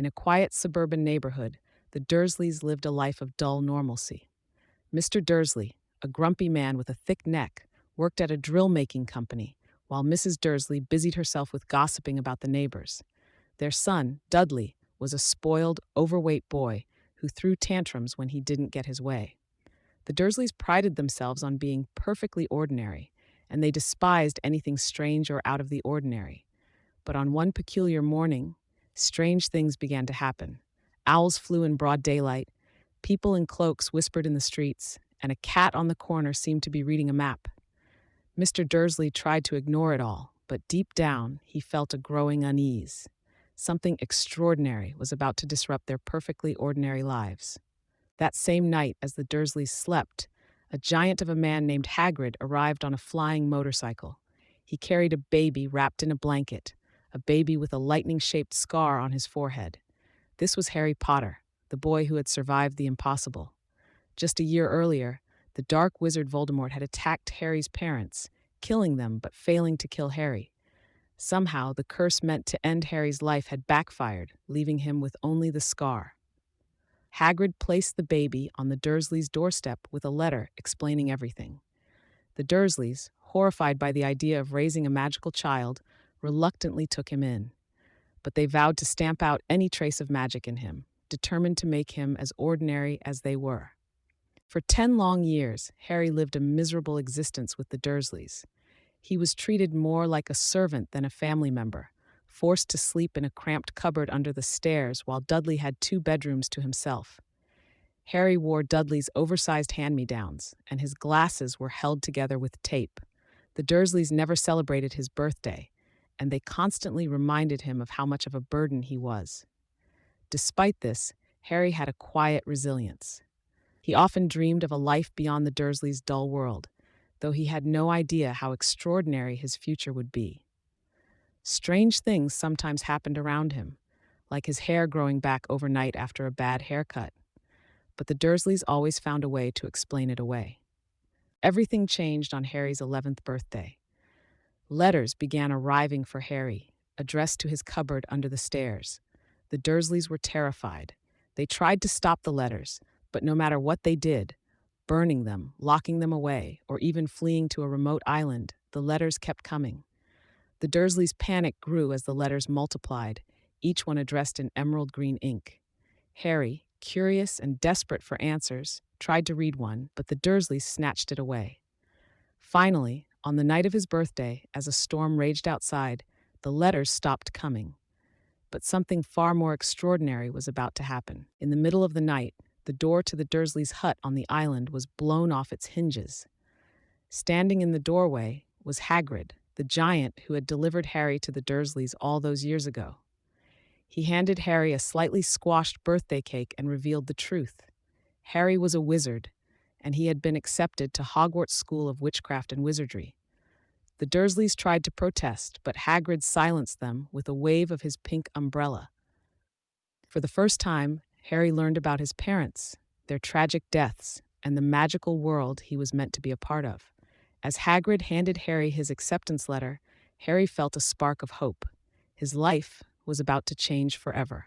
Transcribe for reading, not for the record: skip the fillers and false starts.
In a quiet suburban neighborhood, the Dursleys lived a life of dull normalcy. Mr. Dursley, a grumpy man with a thick neck, worked at a drill-making company, while Mrs. Dursley busied herself with gossiping about the neighbors. Their son, Dudley, was a spoiled, overweight boy who threw tantrums when he didn't get his way. The Dursleys prided themselves on being perfectly ordinary, and they despised anything strange or out of the ordinary. But on one peculiar morning, strange things began to happen. Owls flew in broad daylight, people in cloaks whispered in the streets, and a cat on the corner seemed to be reading a map. Mr. Dursley tried to ignore it all, but deep down he felt a growing unease. Something extraordinary was about to disrupt their perfectly ordinary lives. That same night, as the Dursleys slept, a giant of a man named Hagrid arrived on a flying motorcycle. He carried a baby wrapped in a blanket, a baby with a lightning-shaped scar on his forehead. This was Harry Potter, the boy who had survived the impossible. Just a year earlier, the dark wizard Voldemort had attacked Harry's parents, killing them but failing to kill Harry. Somehow, the curse meant to end Harry's life had backfired, leaving him with only the scar. Hagrid placed the baby on the Dursleys' doorstep with a letter explaining everything. The Dursleys, horrified by the idea of raising a magical child, reluctantly took him in. But they vowed to stamp out any trace of magic in him, determined to make him as ordinary as they were. For 10 long years, Harry lived a miserable existence with the Dursleys. He was treated more like a servant than a family member, forced to sleep in a cramped cupboard under the stairs while Dudley had 2 bedrooms to himself. Harry wore Dudley's oversized hand-me-downs, and his glasses were held together with tape. The Dursleys never celebrated his birthday, and they constantly reminded him of how much of a burden he was. Despite this, Harry had a quiet resilience. He often dreamed of a life beyond the Dursleys' dull world, though he had no idea how extraordinary his future would be. Strange things sometimes happened around him, like his hair growing back overnight after a bad haircut. But the Dursleys always found a way to explain it away. Everything changed on Harry's 11th birthday. Letters began arriving for Harry, addressed to his cupboard under the stairs. The Dursleys were terrified. They tried to stop the letters, but no matter what they did, burning them, locking them away, or even fleeing to a remote island, the letters kept coming. The Dursleys' panic grew as the letters multiplied, each one addressed in emerald green ink. Harry, curious and desperate for answers, tried to read one, but the Dursleys snatched it away. Finally, on the night of his birthday, as a storm raged outside, the letters stopped coming. But something far more extraordinary was about to happen. In the middle of the night, the door to the Dursleys' hut on the island was blown off its hinges. Standing in the doorway was Hagrid, the giant who had delivered Harry to the Dursleys all those years ago. He handed Harry a slightly squashed birthday cake and revealed the truth. Harry was a wizard, and he had been accepted to Hogwarts School of Witchcraft and Wizardry. The Dursleys tried to protest, but Hagrid silenced them with a wave of his pink umbrella. For the first time, Harry learned about his parents, their tragic deaths, and the magical world he was meant to be a part of. As Hagrid handed Harry his acceptance letter, Harry felt a spark of hope. His life was about to change forever.